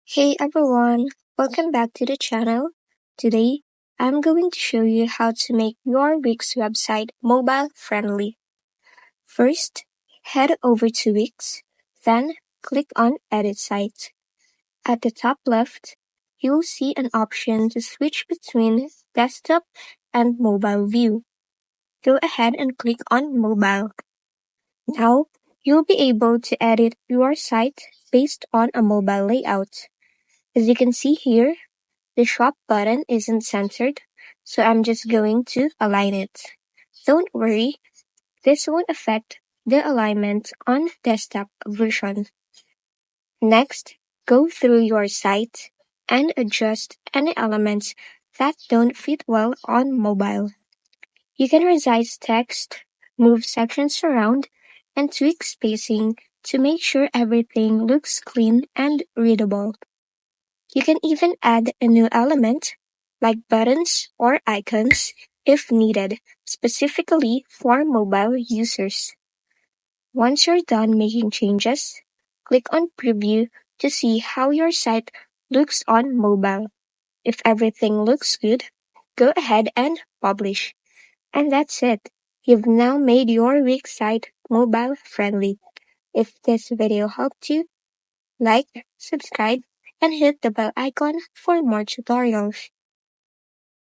Hey everyone, welcome back to the channel. Today, I'm going to show you how to make your Wix website mobile friendly. First, head over to Wix, then click on Edit Site. At the top left, you'll see an option to switch between desktop and mobile view. Go ahead and click on mobile. Now, you'll be able to edit your site based on a mobile layout. As you can see here, the shop button isn't centered, so I'm just going to align it. Don't worry, this won't affect the alignment on desktop version. Next, go through your site and adjust any elements that don't fit well on mobile. You can resize text, move sections around, and tweak spacing to make sure everything looks clean and readable. You can even add a new element, like buttons or icons, if needed, specifically for mobile users. Once you're done making changes, click on Preview to see how your site looks on mobile. If everything looks good, go ahead and publish. And that's it. You've now made your Wix site mobile friendly. If this video helped you, like, subscribe, and hit the bell icon for more tutorials.